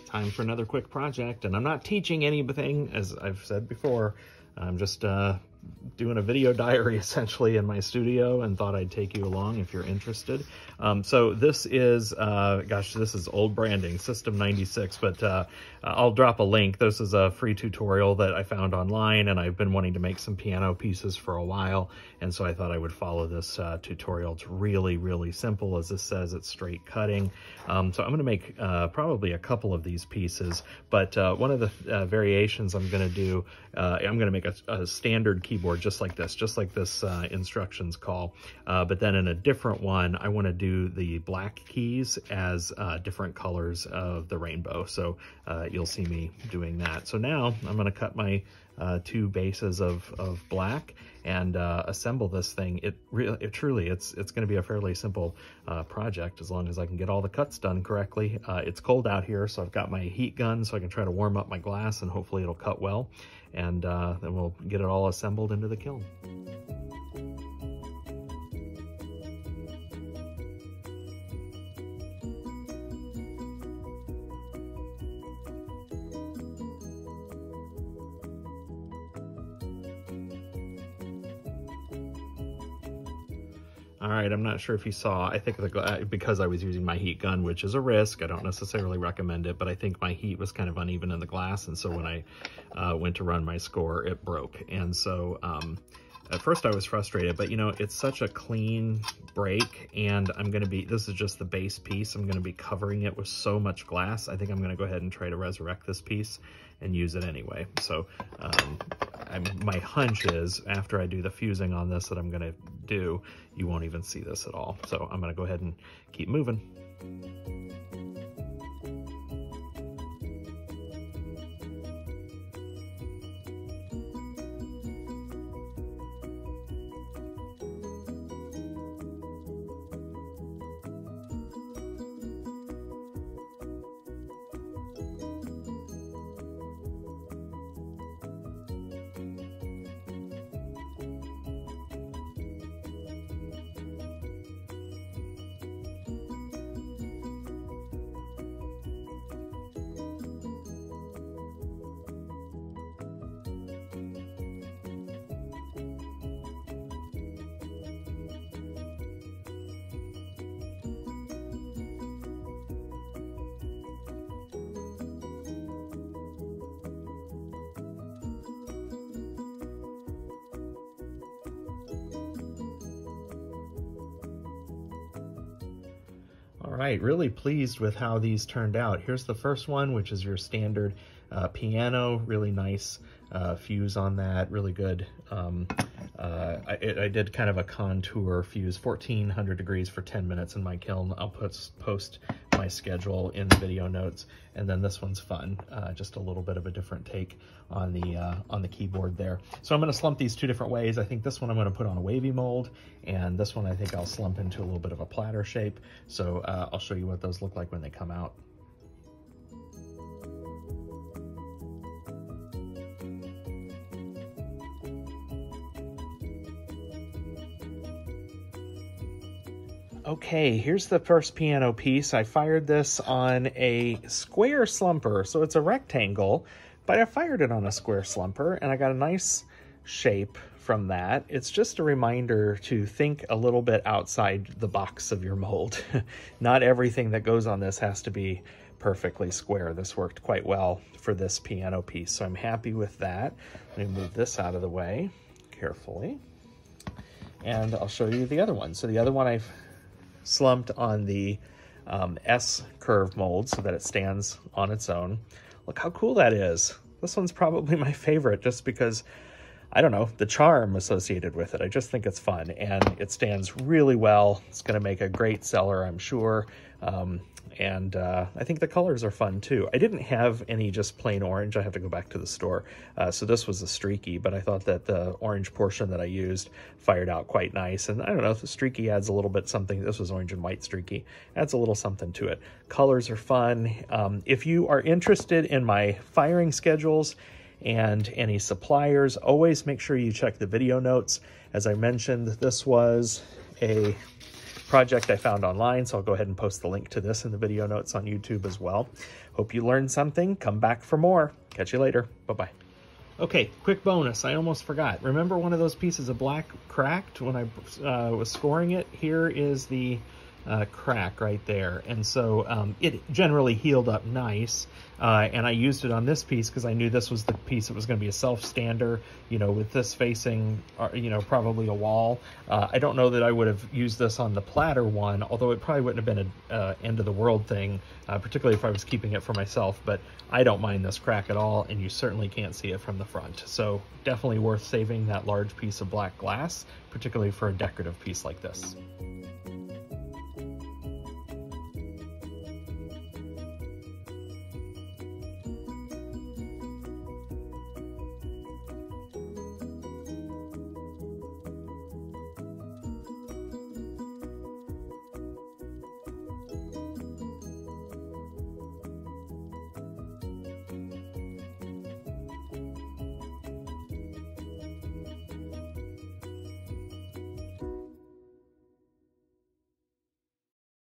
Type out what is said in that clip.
time for another quick project. And I'm not teaching anything, as I've said before. I'm just doing a video diary essentially in my studio, and thought I'd take you along if you're interested. So this is, gosh, this is old branding, System 96, but I'll drop a link. This is a free tutorial that I found online, and I've been wanting to make some piano pieces for a while, and so I thought I would follow this tutorial. It's really, really simple. As this says, it's straight cutting. So I'm going to make probably a couple of these pieces, but one of the variations I'm going to do, I'm going to make a standard keyboard just like this instructions call, but then in a different one, I want to do the black keys as different colors of the rainbow. So you'll see me doing that. So now I'm going to cut my two bases of black and assemble this thing. It's going to be a fairly simple project as long as I can get all the cuts done correctly. It's cold out here, so I've got my heat gun so I can try to warm up my glass, and hopefully it'll cut well. And then we'll get it all assembled into the kiln. All right, I'm not sure if you saw, I think because I was using my heat gun, which is a risk, I don't necessarily recommend it, but I think my heat was kind of uneven in the glass, and so when I went to run my score, it broke. And so at first I was frustrated, but you know, it's such a clean break, and this is just the base piece. I'm gonna be covering it with so much glass. I think I'm gonna go ahead and try to resurrect this piece and use it anyway. So my hunch is after I do the fusing on this that I'm gonna do, you won't even see this at all. So I'm gonna go ahead and keep moving. All right, really pleased with how these turned out. Here's the first one, which is your standard piano, really nice fuse on that, really good. I did kind of a contour fuse, 1400 degrees for 10 minutes in my kiln. I'll post my schedule in the video notes. And then this one's fun, just a little bit of a different take on the keyboard there. So I'm gonna slump these two different ways. I think this one I'm gonna put on a wavy mold, and this one I think I'll slump into a little bit of a platter shape. So I'll show you what those look like when they come out. Okay, here's the first piano piece. I fired this on a square slumper, so it's a rectangle, but I fired it on a square slumper, and I got a nice shape from that. It's just a reminder to think a little bit outside the box of your mold. Not everything that goes on this has to be perfectly square. This worked quite well for this piano piece, so I'm happy with that. Let me move this out of the way carefully, and I'll show you the other one. So the other one I've slumped on the S curve mold so that it stands on its own. Look how cool that is. This one's probably my favorite just because, I don't know, the charm associated with it. I just think it's fun, and it stands really well. It's going to make a great seller, I'm sure. And I think the colors are fun too. I didn't have any just plain orange. I have to go back to the store. So this was a streaky, but I thought that the orange portion that I used fired out quite nice. And I don't know if the streaky adds a little bit something. This was orange and white streaky. Adds a little something to it. Colors are fun. If you are interested in my firing schedules and any suppliers, always make sure you check the video notes. As I mentioned, this was a project I found online, so I'll go ahead and post the link to this in the video notes on YouTube as well. Hope you learned something. Come back for more. Catch you later. Bye-bye. Okay, quick bonus. I almost forgot. Remember one of those pieces of black cracked when I was scoring it? Here is the crack right there. And so it generally healed up nice. And I used it on this piece because I knew this was the piece that was going to be a self-stander, you know, with this facing, you know, probably a wall. I don't know that I would have used this on the platter one, although it probably wouldn't have been an end of the world thing, particularly if I was keeping it for myself. But I don't mind this crack at all, and you certainly can't see it from the front. So definitely worth saving that large piece of black glass, particularly for a decorative piece like this.